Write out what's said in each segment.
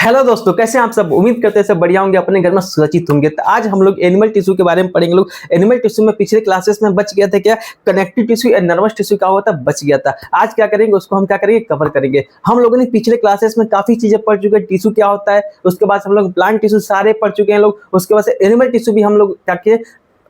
Hello दोस्तों, कैसे हैं आप सब। उम्मीद करते हैं सब बढ़िया होंगे, अपने घर में सुरक्षित होंगे। तो आज हम लोग एनिमल टिश्यू के बारे में पढ़ेंगे। लोग एनिमल टिश्यू में पिछले क्लासेस में बच गया था क्या, कनेक्टिव टिश्यू या नर्वस टिश्यू क्या होता है, बच गया था। आज क्या करेंगे, उसको हम क्या करेंगे, कवर करेंगे। हम लोगों ने पिछले क्लासेस में काफी चीजें पढ़ चुके हैं, टिश्यू क्या होता है। उसके बाद हम लोग प्लांट टिश्यू सारे पढ़ चुके हैं लोग। उसके बाद से एनिमल टिश्यू भी हम लोग क्या किए,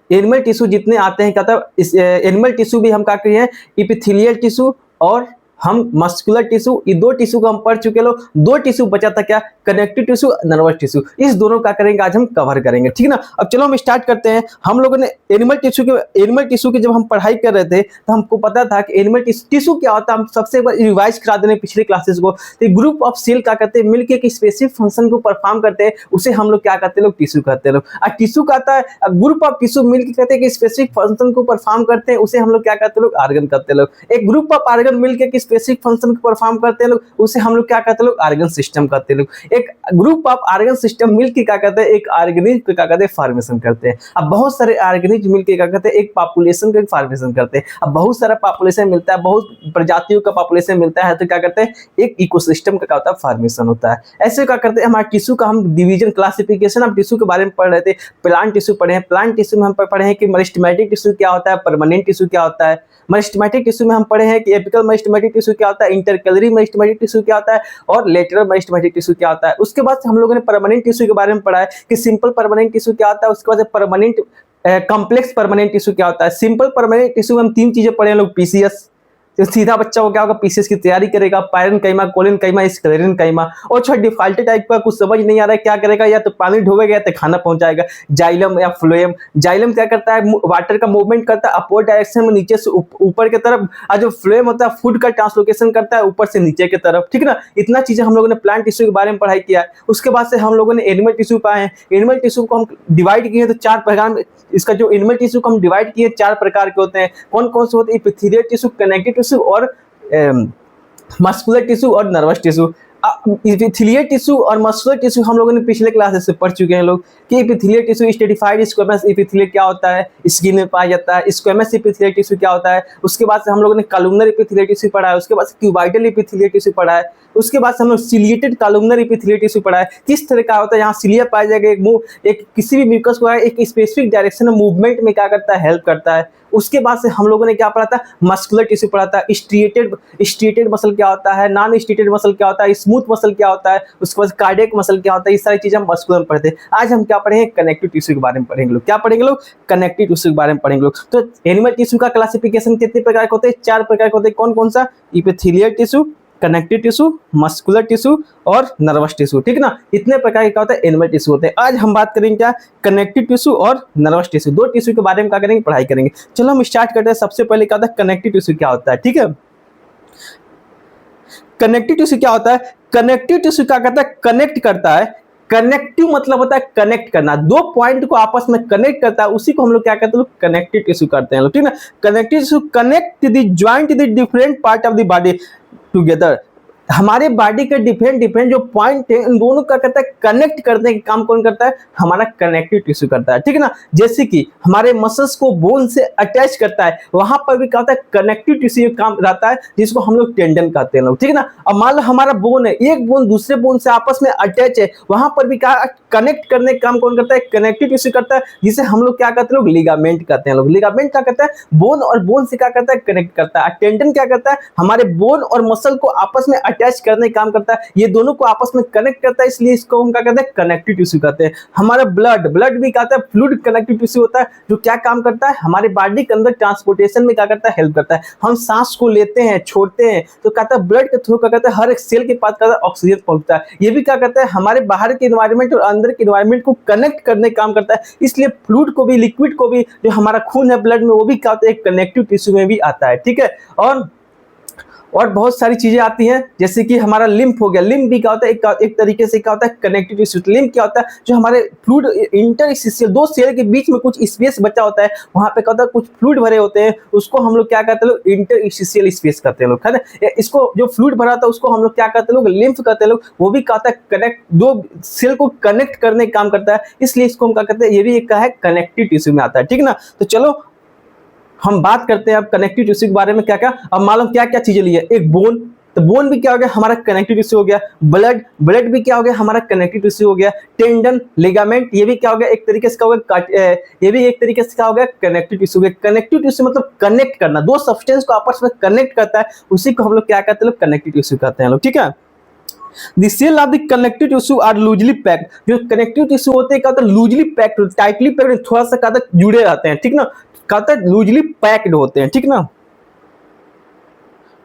एनिमल टिश्यू जितने आते हैं, कहता इस एनिमल टिश्यू भी हम क्या किए हैं, इपिथेलियल टिश्यू और हम मस्कुलर टिश्यू, ये दो टिश्यू को हम पढ़ चुके लोग। दो टिश्यू बचा था क्या, कनेक्टिव टिश्यू, नर्वस टिश्यू। इस दोनों का करेंगे आज हम कवर करेंगे, ठीक ना। अब चलो हम स्टार्ट करते हैं। हम लोगों ने एनिमल टिश्यू की जब हम पढ़ाई कर रहे थे तो हमको पता था कि एनिमल टिश्यू क्या होता है। हम सबसे रिवाइज करा देने पिछले क्लासेस को। ग्रुप ऑफ सेल क्या करते हैं, मिलकर एक स्पेसिफिक फंक्शन को परफॉर्म करते हैं, उसे हम लोग क्या कहते हैं, लोग टिश्यू कहते हैं लोग। और टिश्यू का आता है, ग्रुप ऑफ टिश्यू मिलकर कहते हैं कि स्पेसिफिक फंक्शन को परफॉर्म करते हैं, उसे हम लोग क्या कहते हैं, लोग ऑर्गन कहते हैं लोग। एक ग्रुप ऑफ ऑर्गन मिलकर स्पेसिफिक फंक्शन को परफॉर्म करते हैं लोग, उसे हम लोग क्या कहते हैं, लोग ऑर्गन सिस्टम कहते हैं लोग। एक ग्रुप ऑफ ऑर्गन सिस्टम मिलकर क्या कहते हैं, एक ऑर्गेनिज्म का क्या कहते हैं, फॉर्मेशन करते हैं। अब बहुत सारे ऑर्गेनिज्म मिलकर क्या कहते हैं, एक पॉपुलेशन का फॉर्मेशन करते हैं। अब बहुत सारा पॉपुलेशन मिलता है, बहुत प्रजातियों का पॉपुलेशन मिलता है, तो क्या करते हैं, एक इकोसिस्टम का क्या होता है, फॉर्मेशन होता है। ऐसे क्या करते हैं, हमारे टिश्यू का हम डिवीजन क्लासिफिकेशन ऑफ टिश्यू के बारे में पढ़ रहे थे। प्लांट टिश्यू पढ़े हैं, प्लांट टिश्यू में हम पढ़े हैं कि मेरिस्टेमेटिक टिश्यू क्या होता है, परमानेंट टिश्यू क्या होता है। मेरिस्टेमेटिक टिश्यू में हम पढ़े हैं कि एपिकल मेरिस्टेमेटिक टिश्यू क्या होता है, इंटरकैलरी मेरिस्टेमेटिक टिश्यू क्या होता है और लेटरल मेरिस्टेमेटिक टिश्यू क्या होता है। उसके बाद हम लोगों ने परमानेंट टिश्यू के बारे में पढ़ा है कि सिंपल परमानेंट टिश्यू क्या होता है। उसके बाद परमानेंट कॉम्प्लेक्स परमानेंट टिश्यू क्या होता है। सिंपल परमानेंट टिश्यू में हम तीन चीजें पढ़े हैं लोग, पीसीएस, तो सीधा बच्चा को क्या होगा, पीसीएस की तैयारी करेगा, पायरेनकाइमा, कोलेनकाइमा, स्क्लेरेनकाइमा। और छोटा डिफॉल्टेड टाइप का कुछ समझ नहीं आ रहा है क्या करेगा, या तो पानी ढोवेगा या तो खाना पहुंचाएगा, जाइलम या फ्लोएम। जाइलम क्या करता है, वाटर का मूवमेंट करता है अपवर्ड डायरेक्शन में, नीचे से ऊपर की तरफ। और जो फ्लोएम होता है, फूड का ट्रांसलोकेशन करता है ऊपर से नीचे की तरफ, ठीक ना। इतना चीजें हम लोगों ने प्लांट टिश्यू के बारे में पढ़ाई किया है। उसके बाद से हम लोगों ने एनिमल टिश्यू पाए हैं। एनिमल टिश्यू को हम डिवाइड किए तो चार प्रकार में। इसका जो एनिमल टिश्यू को हम डिवाइड किए चार प्रकार के होते हैं। कौन कौन से होते हैं, एपिथेलियल टिश्यू, कनेक्टिव टिश्यू और मस्कुलर टिश्यू और नर्वस टिश्यू। एपिथेलियल टिश्यू और मस्कुलर टिश्यू हम लोगों ने पिछले क्लासेस से पढ़ चुके हैं लोग कि epithelial tissue stratified squamous epithelial क्या होता है, स्किन में पाया जाता है। स्क्वैमस एपिथेलियल टिश्यू क्या होता है। उसके बाद से हम लोगों ने कॉलमनर एपिथेलियल टिश्यू पढ़ा है। उसके बाद से क्यूबाइडल एपिथेलियल टिश्यू पढ़ा है। उसके बाद से हम लोग सिलिएटेड कॉलमनर एपिथेलियल टिश्यू पढ़ा है। किस तरह का होता है, यहाँ सिलिया पाया जाएगा, एक किसी भी म्यूकस को एक स्पेसिफिक डायरेक्शन में मूवमेंट में क्या करता है, हेल्प करता है। उसके बाद से हम लोगों ने क्या पढ़ा था, मस्कुलर टिश्यू पढ़ा था। स्ट्रिएटेड मसल क्या होता है, नॉन स्ट्रिएटेड मसल क्या होता है, स्मूथ मसल क्या होता है, उसके बाद कार्डियक मसल क्या होता है। ये सारी चीजें हम मस्कुलर में पढ़ते हैं। आज हम क्या पढ़ेंगे, कनेक्टिव टिश्यू के बारे में पढ़ेंगे लोग। क्या पढ़ेंगे लोग, कनेक्टिव टिश्यू के बारे में पढ़ेंगे लोग। तो एनिमल टिश्यू का क्लासिफिकेशन कितने प्रकार के होते हैं, चार प्रकार के होते हैं। कौन कौन सा, epithelial tissue, connective tissue, muscular tissue और नर्वस टिश्यू, ठीक ना। इतने प्रकार के क्या होता है, एनिमल टिश्यू होते हैं। आज हम बात करेंगे क्या, कनेक्टिव टिश्यू और नर्वस टिश्यू। दो टिश्यू के बारे में क्या करेंगे, पढ़ाई करेंगे। चलो हम स्टार्ट करते हैं। सबसे पहले क्या होता है, कनेक्टिव टिश्यू क्या होता है, ठीक है। कनेक्टिव टिश्यू क्या होता है, कनेक्टिव टिश्यू क्या करता है, कनेक्ट करता है। कनेक्टिव मतलब होता है कनेक्ट करना, दो पॉइंट को आपस में कनेक्ट करता है, उसी को हम लोग क्या कहते हैं, कनेक्टिव टिश्यू करते हैं, ठीक ना। Connective tissue connect the joint the different part of the body together. हमारे बॉडी के डिफरेंट जो पॉइंट है, इन दोनों का कहता है कनेक्ट करने का काम कौन करता है, हमारा कनेक्टिव टिश्यू करता है, ठीक है ना। जैसे कि हमारे मसल्स को बोन से अटैच करता है, वहां पर भी क्या होता है, कनेक्टिव टिश्यू काम रहता है, जिसको हम लोग टेंडन कहते हैं लोग, ठीक है ना। अब मान लो हमारा बोन है, एक बोन दूसरे बोन से आपस में अटैच है, वहां पर भी क्या कनेक्ट करने का काम कौन करता है, कनेक्टिव टिश्यू करता है, जिसे हम लोग क्या कहते हैं, लोग लिगामेंट कहते हैं लोग। लिगामेंट क्या करता है, बोन और बोन से क्या करता है, कनेक्ट करता है। टेंडन क्या करता है, हमारे बोन और मसल को आपस में अटैच करने का काम करता है, ये दोनों को आपस में कनेक्ट करता है, इसलिए इसको हम क्या कहते हैं, कनेक्टिव टिश्यू कहते हैं। हमारा ब्लड भी कहता है फ्लूइड कनेक्टिव टिश्यू होता है, जो क्या काम करता है, हमारे बॉडी के अंदर ट्रांसपोर्टेशन में क्या करता है, हेल्प करता है। हम सांस को लेते हैं, छोड़ते हैं, तो कहता है ब्लड के थ्रू क्या कहता है, हर एक सेल के पास कहता है ऑक्सीजन पहुंचता है। ये भी क्या करता है, हमारे बाहर के एनवायरनमेंट और अंदर के एनवायरनमेंट को कनेक्ट करने का काम करता है। इसलिए फ्लूइड को भी, लिक्विड को भी, जो हमारा खून है ब्लड में, वो भी क्या होता है, कनेक्टिव टिश्यू में भी आता है, ठीक है। और बहुत सारी चीजें आती हैं, जैसे कि हमारा लिम्फ हो गया। लिम्फ भी क्या होता है, एक तरीके से क्या होता है, कनेक्टिव टिश्यू। लिम्फ क्या होता है, जो हमारे फ्लूइड इंटरस्टिशियल, दो सेल के बीच में कुछ स्पेस बचा होता है, वहां पे क्या होता है, कुछ फ्लूइड भरे होते हैं, उसको हम लोग क्या कहते हैं, लोग इंटरस्टिशियल स्पेस कहते हैं लोग, है ना। इसको जो फ्लूइड भरा होता है उसको हम लोग क्या कहते हैं, लोग लिम्फ कहते हैं लोग। वो भी क्या होता है, कनेक्ट, दो सेल को कनेक्ट करने का काम करता है, इसलिए इसको हम क्या कहते हैं, ये भी एक क्या है, कनेक्टिव टिश्यू में आता है, ठीक ना। तो चलो हम बात करते हैं अब कनेक्टिव टिश्यू के बारे में। क्या क्या, अब मालूम क्या क्या चीजें ली है, एक बोन, तो बोन भी क्या हो गया हमारा कनेक्टिव टिश्यू हो गया, ब्लड ब्लड भी क्या हो गया हमारा कनेक्टिव टिश्यू हो गया, टेंडन लिगामेंट ये भी क्या हो गया एक तरीके से क्या हो गया ये भी एक तरीके से क्या हो गया कनेक्टिव टिश्यू हो गया। कनेक्टिव टिश्यू मतलब कनेक्ट करना, दो सब्सटेंस को आपस में कनेक्ट करता है, उसी को हम लोग क्या कहते हैं लोग कनेक्टिव टिश्यू कहते हैं लोग, ठीक है। The cell of the connective tissue are loosely packed। जो कनेक्टिव टिश्यू होते हैं क्या होता है लूजली पैक्ड, टाइटली पैक्ड, थोड़ा सा क्या होता है जुड़े रहते हैं, ठीक ना, क्या होता है लूजली पैक्ड होते हैं, ठीक ना,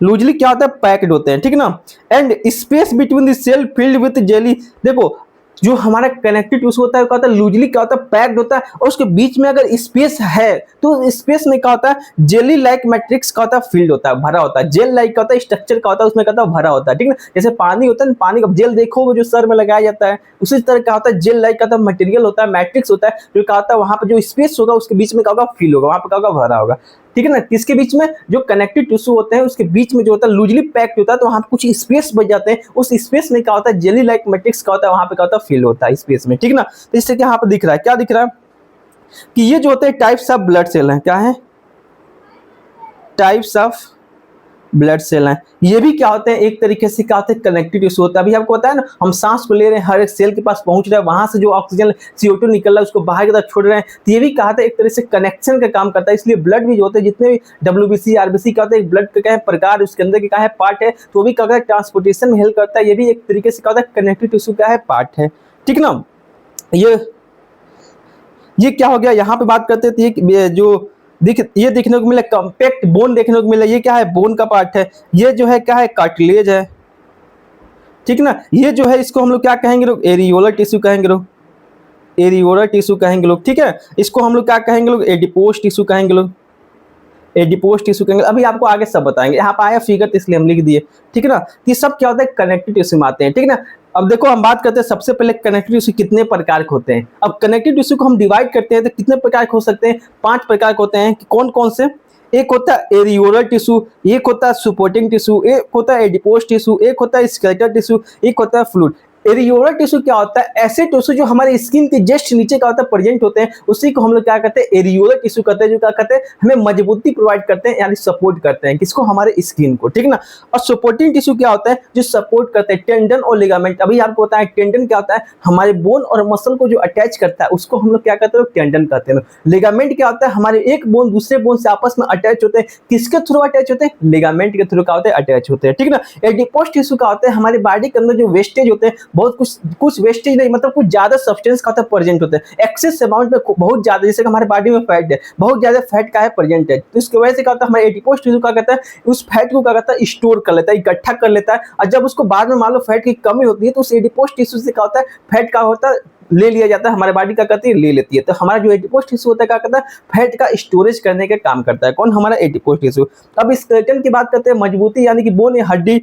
लूजली क्या होता है पैक्ड होते हैं, ठीक ना। And space between the cell filled with jelly, देखो जो हमारा कनेक्टिव टिश्यू होता है क्या होता है लूजली क्या होता है पैक्ड होता है, और उसके बीच में अगर स्पेस है तो स्पेस में क्या होता है जेली लाइक मैट्रिक्स का होता है फील्ड होता है, भरा होता है, जेल लाइक का होता है स्ट्रक्चर का होता है, उसमें क्या होता है भरा होता है, ठीक ना। जैसे पानी होता है ना, पानी का जेल देखोगे जो सर में लगाया जाता है, उसी तरह क्या होता है जेल लाइक का मटेरियल होता है, मैट्रिक्स होता है, जो क्या होता है वहां पर जो स्पेस होगा उसके बीच में क्या होगा फील होगा, वहां पर क्या होगा भरा होगा, ठीक है ना। किसके बीच में जो कनेक्टिव टिश्यू होते हैं उसके बीच में जो होता है लूजली पैक्ड होता है, तो वहां पे कुछ स्पेस बच जाते हैं, उस स्पेस में क्या होता है जेली लाइक मैट्रिक्स का होता है, वहां पे क्या होता है फील होता है स्पेस में, ठीक ना। तो इससे क्या यहाँ पे दिख रहा है, क्या दिख रहा है कि ये जो होते हैं टाइप्स ऑफ ब्लड सेल हैं, क्या है टाइप्स ऑफ ब्लड सेल हैं, ये भी क्या होते हैं एक तरीके से क्या होते हैं कनेक्टिव टिश्यू होता है। अभी आपको पता है ना हम सांस को ले रहे हैं, हर एक सेल के पास पहुंच रहा है, वहां से जो ऑक्सीजन CO2 निकल रहा है उसको बाहर की तरफ छोड़ रहे हैं, तो ये भी क्या होता है एक तरह से कनेक्शन का काम करता है। इसलिए ब्लड भी जो होते हैं जितने भी WBC RBC क्या होता है ब्लड का क्या है प्रकार, उसके अंदर के क्या है पार्ट है, तो वो भी क्या होता है ट्रांसपोर्टेशन में हेल्प करता है, ये भी एक तरीके से क्या होता है कनेक्टिव टिश्यू क्या है पार्ट है, ठीक ना। ये क्या हो गया यहाँ पे बात करते थे ये जो ये देखने को मिला कॉम्पैक्ट बोन देखने को मिला, ये क्या है बोन का पार्ट है, ये जो है क्या है कार्टिलेज है, ठीक ना। ये जो है इसको हम लोग क्या कहेंगे लोग एरियोलर टिश्यू कहेंगे लोग, एरियोलर टिश्यू कहेंगे लोग, ठीक है। इसको हम लोग क्या कहेंगे लोग एडिपोज टिश्यू कहेंगे लोग, एडिपोज टिश्यू कहेंगे। अभी आपको आगे सब बताएंगे, यहाँ पे आया फिगर तो इसलिए हम लिख दिए, ठीक है ना। ये सब क्या होता है कनेक्टिव टिश्यू में आते हैं, ठीक है ना। अब देखो हम बात करते हैं सबसे पहले कनेक्टिव टिश्यू कितने प्रकार के होते हैं। अब कनेक्टिव टिश्यू को हम डिवाइड करते हैं तो कितने प्रकार के हो सकते हैं 5 प्रकार के होते हैं, कौन कौन से, एक होता है एरियोलर टिश्यू, एक होता है सपोर्टिंग टिश्यू, एक होता है एडिपोज टिश्यू, एक होता है स्केलेटल टिश्यू, एक होता है फ्लूइड। एरियोलर टिश्यू क्या होता है ऐसे टिश्यू जो हमारे स्किन के जस्ट नीचे का होता है प्रेजेंट होते हैं, उसी को हम लोग क्या कहते हैं एरियोलर टिश्यू कहते हैं, जो क्या कहते हैं हमें मजबूती प्रोवाइड करते हैं यानी सपोर्ट करते हैं किसको हमारे स्किन को, ठीक ना। और सपोर्टिंग टिश्यू क्या होता है जो सपोर्ट करते हैं टेंडन और लिगामेंट। अभी आपको बताएं टेंडन क्या होता है हमारे बोन और मसल को जो अटैच करता है उसको हम लोग क्या कहते हैं टेंडन कहते हैं। लिगामेंट क्या होता है हमारे एक बोन दूसरे बोन से आपस में अटैच होते हैं, किसके थ्रू अटैच होते हैं लिगामेंट के थ्रू क्या होते हैं अटैच होते हैं, ठीक ना। एडिपोज टिश्यू क्या होता है हमारे बॉडी के अंदर जो वेस्टेज होते हैं बहुत कुछ वेस्टेज नहीं मतलब कुछ ज्यादा सब्सटेंस का प्रेजेंट होता है, एक्सेस अमाउंट में बहुत ज्यादा, जैसे कि हमारे बॉडी में फैट है बहुत ज्यादा फैट का है प्रेजेंट है, तो इसकी वजह से क्या होता है हमारे एडिपोज टिश्यू क्या कहता है उस फैट को क्या कहता है स्टोर कर लेता है इकट्ठा कर लेता है, और जब उसको बाद में मान लो फैट की कमी होती है तो उस एडिपोज टिश्यू से क्या होता है फैट का होता है ले लिया जाता है, हमारे बॉडी क्या करती है ले लेती है। तो हमारा जो एडिपोज टिश्यू होता है क्या करता है फैट का स्टोरेज करने का काम करता है, कौन हमारा एडिपोज टिश्यू। अब स्केलेटन की बात करते हैं मजबूती यानी कि बोन या हड्डी,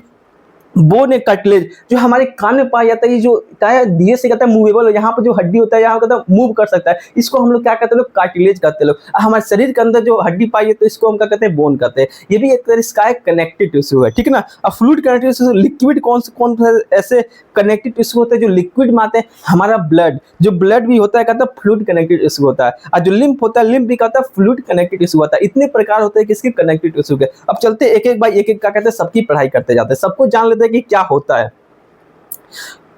बोन एक कार्टिलेज जो हमारे कान में पाया जाता है, ये जो क्या है धीरे से कहता है मूवेबल है, यहाँ पर जो हड्डी होता है यहाँ कहता है मूव कर सकता है, इसको हम लोग क्या कहते हैं लोग कार्टिलेज कहते हैं लोग। हमारे शरीर के अंदर जो हड्डी पाई है तो इसको हम क्या कहते हैं बोन कहते हैं, ये भी एक तरह का कनेक्टिव टिश्यू है, ठीक है ना। अब फ्लूइड कनेक्टिव टिश्यू लिक्विड कौन ऐसे कनेक्टिव टिश्यू होते हैं जो लिक्विड में आते हैं, हमारा ब्लड जो ब्लड भी होता है कहता है फ्लूइड कनेक्टिव टिश्यू होता है, और जो लिम्फ होता है लिम्फ भी कहता है फ्लूइड कनेक्टिव टिश्यू होता है। इतने प्रकार होते हैं किसके कनेक्टिव टिश्यू के। अब चलते एक एक बाई एक एक क्या कहते हैं सबकी पढ़ाई करते जाते हैं, सबको जान लेते हैं कि क्या होता है।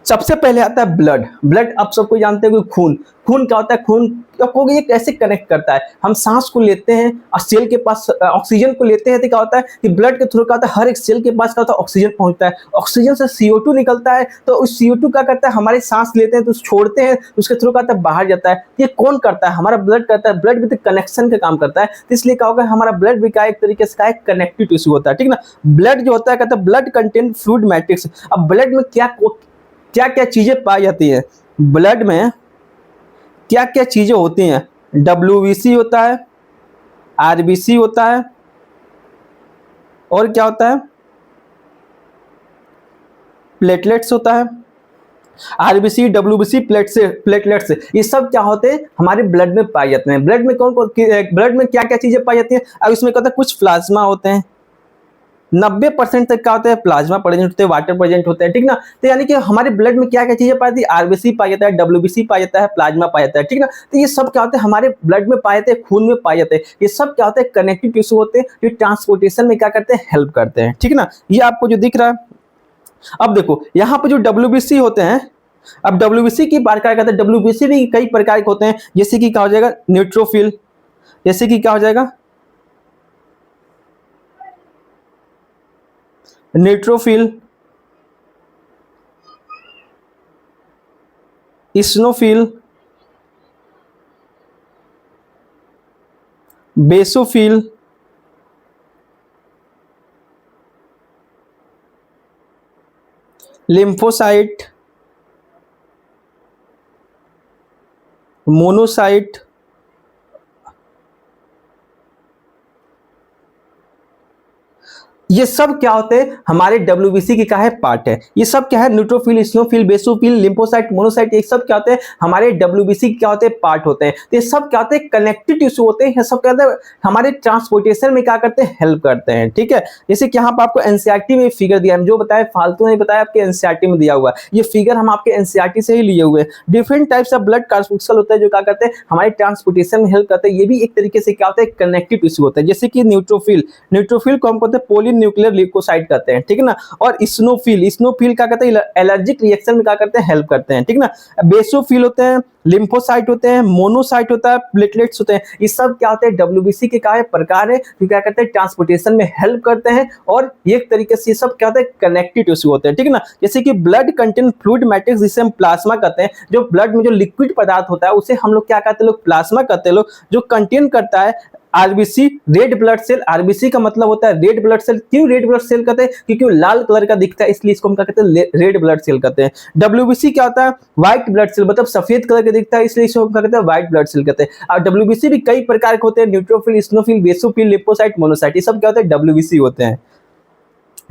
सबसे पहले आता है ब्लड। ब्लड आप सबको जानते हैं खून, खून क्या होता है खून को ये कैसे कनेक्ट करता है, हम सांस को लेते हैं और सेल के पास ऑक्सीजन को लेते हैं तो क्या होता है कि ब्लड के थ्रू क्या होता है हर एक सेल के पास क्या होता है ऑक्सीजन पहुंचता है, ऑक्सीजन से CO2 निकलता है, तो उस CO2 क्या करता है हमारे सांस लेते हैं तो छोड़ते हैं उसके थ्रू क्या होता है बाहर जाता है। ये कौन करता है हमारा ब्लड करता है, ब्लड विद कनेक्शन का काम करता है, तो इसलिए क्या होगा हमारा ब्लड भी क्या एक तरीके से कनेक्टिव टिश्यू होता है, ठीक ना। ब्लड जो होता है कहता है ब्लड कंटेन फ्लूइड मैट्रिक्स। अब ब्लड में क्या क्या चीजें पाई जाती है, ब्लड में क्या क्या चीजें होती हैं, WBC होता है, RBC होता है, और क्या होता है प्लेटलेट्स होता है, RBC WBC प्लेटलेट्स ये सब क्या होते हैं हमारे ब्लड में पाए जाते हैं। ब्लड में कौन कौन ब्लड में क्या क्या चीजें पाई जाती हैं, अब इसमें कहता है कुछ प्लाज्मा होते हैं, 90% तक क्या होता है, प्लाज्मा प्रेजेंट होते हैं, वाटर प्रेजेंट होते हैं, ठीक ना। तो यानी कि हमारे ब्लड में क्या क्या चीजें पाई जाती है, आरबीसी पाया जाता है, डब्ल्यूबीसी पाया जाता है, प्लाज्मा पाया जाता है, ठीक ना। तो ये सब क्या होता है, हमारे ब्लड में पाए जाते हैं, खून में पाए जाते हैं। ये सब क्या होता है, कनेक्टिव टिश्यू होते हैं, जो ट्रांसपोर्टेशन में क्या करते हैं, हेल्प करते हैं, ठीक ना। ये आपको जो दिख रहा है, अब देखो यहाँ पे जो डब्ल्यूबीसी होते हैं, अब डब्ल्यूबीसी की प्रकार कहते हैं, डब्ल्यूबीसी भी कई प्रकार के होते हैं, जैसे कि क्या हो जाएगा, न्यूट्रोफिल, जैसे कि क्या हो जाएगा, neutrophil, eosinophil, basophil, lymphocyte, monocyte, ये सब क्या होते हैं, हमारे डब्ल्यूबीसी की क्या है, पार्ट है। ये सब क्या है, न्यूट्रोफिल, स्नोफिल, बेसोफिल, लिम्फोसाइट, मोनोसाइट, ये सब क्या होते हैं, हमारे डब्ल्यूबीसी के क्या होते हैं, पार्ट होते हैं। तो ये सब क्या होते हैं, कनेक्टिव टिश्यू होते हैं। ये सब क्या होते हैं, हमारे ट्रांसपोर्टेशन में क्या करते हैं, हेल्प करते हैं, ठीक है। जैसे कि यहाँ पर आपको एनसीईआरटी में फिगर दिया है, जो बताया फालतू नहीं बताया, आपके एनसीईआरटी में दिया हुआ है। ये फिगर हम आपके एनसीईआरटी से ही लिए हुए हैं। Different types of blood transfusion होता है, जो क्या करते हैं, हमारे ट्रांसपोर्टेशन में हेल्प करते हैं। ये भी एक तरीके से क्या होता है, कनेक्टिव टिश्यू होता है। जैसे कि न्यूट्रोफिल, न्यूट्रोफिल को हम कहते हैं पॉलीन्यूक्लियर ल्यूकोसाइट कहते हैं, ठीक है ना। और स्नोफिल, स्नोफिल क्या करते हैं, एलर्जिक रिएक्शन में क्या करते हैं, हेल्प करते हैं, ठीक ना। बेसोफिल होते हैं, लिम्फोसाइट होते हैं, मोनोसाइट होता है, प्लेटलेट्स होते हैं। ये सब क्या होते हैं, डब्ल्यूबीसी के क्या है, प्रकार है, जो क्या करते हैं, ट्रांसपोर्टेशन में हेल्प करते हैं। और एक तरीके से ये सब क्या होता है, कनेक्टिव टिश्यू होते हैं, ठीक है ना। जैसे कि ब्लड कंटेन फ्लूइड मैट्रिक्स, जिसे हम प्लाज्मा कहते हैं, जो ब्लड में जो लिक्विड पदार्थ होता है उसे हम लोग क्या कहते हैं, लोग प्लाज्मा कहते हैं, लोग जो कंटेन करता है RBC, red blood cell. RBC का मतलब होता है रेड ब्लड सेल। क्यों रेड ब्लड सेल कहते हैं, क्योंकि वो लाल कलर का दिखता है, इसलिए इसको हम क्या कहते हैं, रेड ब्लड सेल कहते हैं। डब्ल्यूबीसी क्या होता है, व्हाइट ब्लड सेल, मतलब सफेद कलर का दिखता है, इसलिए इसको हम क्या कहते हैं, व्हाइट ब्लड सेल कहते हैं। और डब्ल्यूबीसी भी कई प्रकार के होते हैं, न्यूट्रोफिल, स्नोफिल, बेसोफिल, लिम्फोसाइट, मोनोसाइट, ये सब क्या होते हैं, डब्ल्यूबीसी होते हैं।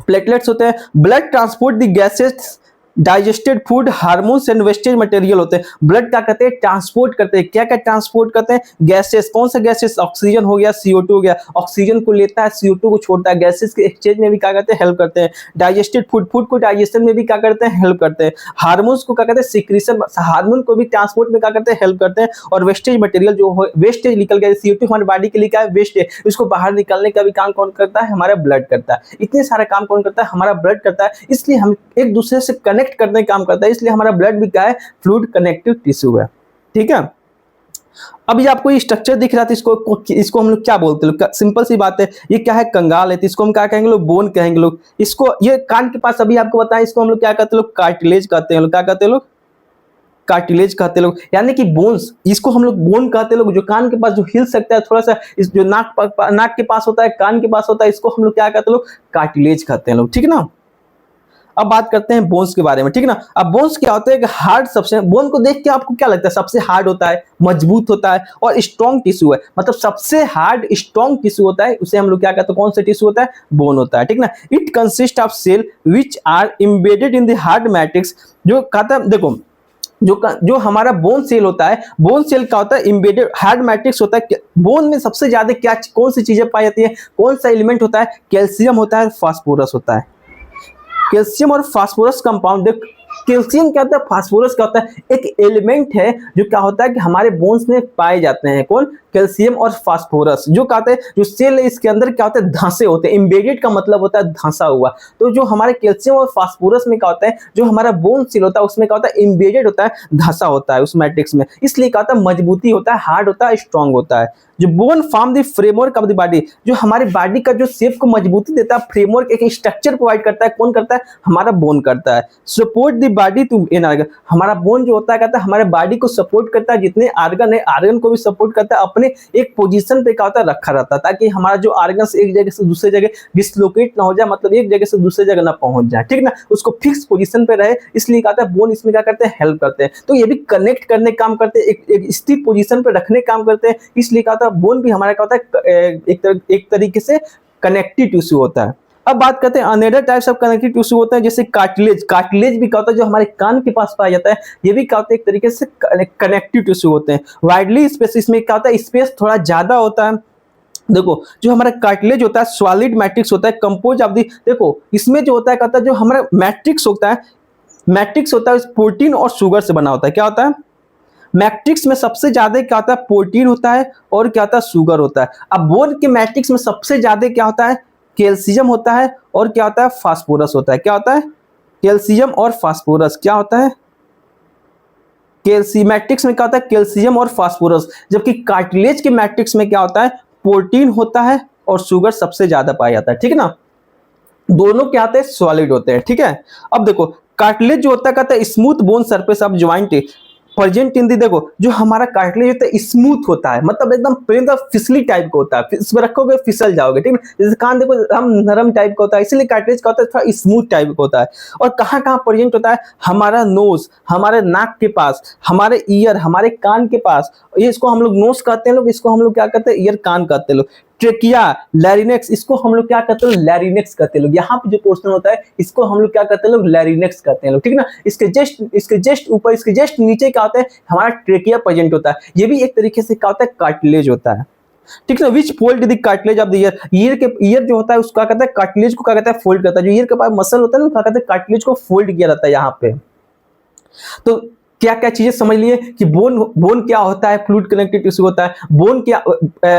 प्लेटलेट्स होते हैं, blood transport the gases, digested food, hormones and wastage material होते हैं। ब्लड क्या करते हैं, ट्रांसपोर्ट करते हैं। क्या क्या ट्रांसपोर्ट करते हैं, गैसेस। कौन सा गैसेस, ऑक्सीजन हो गया, CO2 हो गया। ऑक्सीजन को लेता है, CO2 को छोड़ता है। गैसेस के एक्सचेंज में भी क्या करते हैं, हेल्प करते हैं। डाइजेस्टेड फूड, फूड को डाइजेशन में भी क्या करते हैं, हेल्प करते हैं। हार्मोन्स को क्या करते हैं, सिक्रीशन, हार्मोन को भी ट्रांसपोर्ट में क्या करते हैं, हेल्प करते हैं। और वेस्टेज मटेरियल, जो वेस्टेज निकल गया, CO2 हमारी बॉडी के लिए क्या है, वेस्ट है, उसको बाहर निकालने का भी काम कौन करता है, हमारा ब्लड करता है। इतने सारा काम कौन करता है, हमारा ब्लड करता है। इसलिए हम एक दूसरे से कनेक्ट करने का काम करता है, इसलिए हमारा ब्लड भी क्या है, फ्लूइड कनेक्टिव टिश्यू है, ठीक है। अब ये आपको ये स्ट्रक्चर दिख रहा था, इसको हम लोग क्या बोलते हैं, सिंपल सी बात है, ये क्या है, कंगाल है, तो इसको हम क्या कहेंगे लोग, बोन कहेंगे लोग। इसको, ये कान के पास अभी आपको बताया, इसको हम लोग क्या कहते हैं, लोग कार्टिलेज कहते हैं, लोग क्या कहते हैं, लोग कार्टिलेज कहते हैं लोग, यानी कि बोन्स, इसको हम लोग बोन कहते हैं लोग। जो कान के पास जो हिल सकता है थोड़ा सा, इस जो नाक के पास होता है, कान के पास होता है, इसको हम लोग क्या कहते हैं, लोग कार्टिलेज कहते हैं लोग, ठीक है ना। अब बात करते हैं बोन्स के बारे में, ठीक है ना। अब बोन्स क्या होता है कि हार्ड सब्सटेंस, बोन को देख के आपको क्या लगता है, सबसे हार्ड होता है, मजबूत होता है और स्ट्रॉन्ग टिश्यू है, मतलब सबसे हार्ड स्ट्रॉन्ग टिश्यू होता है, उसे हम लोग क्या कहते हैं, कौन सा टिश्यू होता है, बोन होता है, ठीक ना। It consist of cell which are embedded in the hard matrix, जो कहता है, देखो जो हमारा बोन सेल होता है, बोन सेल का होता है एम्बेडेड हार्ड मैट्रिक्स होता है। बोन में सबसे ज्यादा क्या, कौन सी चीजें पाई जाती है, कौन सा एलिमेंट होता है, कैल्शियम होता है, फास्फोरस होता है। कैल्शियम और फास्फोरस कंपाउंड, कैल्शियम क्या होता है, फास्फोरस क्या होता है, एक एलिमेंट है जो क्या होता है कि हमारे बोन्स में पाए जाते हैं। कौन, कैल्शियम और फास्फोरस। जो कहते हैं जो सेल है, इसके अंदर क्या होता है, धांसे होते हैं। एम्बेडेड का मतलब होता है धांसा हुआ। तो जो हमारे कैल्शियम और फास्फोरस में क्या होता है, जो हमारा बोन सेल होता है उसमें क्या होता है, एम्बेडेड होता है, धांसा होता है उस मैट्रिक्स में, इसलिए क्या होता है, मजबूती होता है, हार्ड होता है, स्ट्रॉन्ग होता है। जो bone form the framework of the body, जो हमारी बॉडी का जो शेप को मजबूती देता है, फ्रेमवर्क, एक स्ट्रक्चर प्रोवाइड करता है, कौन करता है, हमारा बोन करता है। Support the body to in organ, हमारा बोन जो होता है कहता है हमारे बॉडी को सपोर्ट करता है, जितने आर्गन है आर्गन को भी सपोर्ट करता है, अपने एक पोजीशन पे क्या होता है, रखा रहता है, ताकि हमारा जो आर्गन एक जगह से दूसरे जगह डिसलोकेट ना हो जाए, मतलब एक जगह से दूसरे जगह ना पहुंच जाए, ठीक ना, उसको फिक्स पोजीशन पे रहे, इसलिए कहता है बोन इसमें क्या करते हैं, हेल्प करते हैं। तो ये भी कनेक्ट करने काम करते हैं, एक स्थिर पोजीशन पे रखने काम करते हैं, इसलिए कहता है बोन भी हमारा क्या होता है, एक तरीके से कनेक्टिव टिश्यू होता है। अब बात करते हैं another types of connective tissue होता है, जैसे कार्टिलेज। कार्टिलेज भी क्या होता है, जो हमारे कान के पास पाया जाता है, ये भी क्या होता है, एक तरीके से कनेक्टिव टिश्यू होते हैं। वाइडली स्पेस, इसमें क्या होता है, स्पेस थोड़ा ज्यादा होता है, देखो जो हमारा कार्टिलेज होता है सॉलिड मैट्रिक्स होता है कंपोज ऑफ दी, देखो इसमें जो होता है कहता है जो हमारा मैट्रिक्स होता है, मैट्रिक्स होता है प्रोटीन और शुगर से बना होता है। क्या होता है मैट्रिक्स में सबसे ज्यादा क्या होता है प्रोटीन होता है और क्या होता है शुगर होता है। अब बोन के मैट्रिक्स में सबसे ज्यादा क्या होता है कैल्शियम होता है और क्या होता है फास्फोरस होता है। क्या होता है कैल्शियम और फास्फोरस, क्या होता है कैल्शियम मैट्रिक्स में क्या होता है कैल्शियम और फास्फोरस, जबकि कार्टिलेज के मैट्रिक्स में क्या होता है प्रोटीन होता है और शुगर सबसे ज्यादा पाया जाता है। ठीक है ना, दोनों क्या होते हैं सॉलिड होते हैं। ठीक है, अब देखो कार्टिलेज जो होता है कहता है smooth bone surface of joint present in the, देखो जो हमारा कार्टिलेज होता है स्मूथ होता है, मतलब एकदम प्लेन फिसली टाइप का होता है, इसमें रखोगे फिसल जाओगे। ठीक है, जैसे कान देखो हम नरम टाइप का होता है, इसलिए कार्टिलेज का होता है थोड़ा स्मूथ टाइप का होता है। और कहाँ कहाँ प्रेजेंट होता है हमारा नोज, हमारे नाक के पास, हमारे ईयर, हमारे कान के पास, ये इसको हम लोग नोज कहते हैं लोग, इसको हम लोग क्या कहते हैं ईयर कान कहते हैं लोग। ट्रेकिया, लैरिनेक्स, इसको हम लोग क्या कहते हैं लैरिनेक्स कहते हैं लोग। यहाँ पे जो पोर्शन होता है इसको हम लोग क्या कहते हैं लोग लैरिनेक्स कहते हैं लोग। ठीक है ना, इसके जस्ट ऊपर, इसके जस्ट नीचे क्या होता है हमारा ट्रेकिया प्रेजेंट होता है, ये भी एक तरीके से क्या होता है कार्टिलेज होता है। ठीक है ना, which fold the cartilage of the ear, ear जो होता है उसको क्या कहता है कार्टिलेज को क्या कहता है फोल्ड करता है, जो ईयर के पास मसल होता है ना क्या कहते हैं कार्टिलेज को फोल्ड किया जाता है यहाँ पे। तो क्या क्या चीजें समझ लिए कि बोन क्या होता है फ्लूइड कनेक्टिव टिश्यू होता है। बोन क्या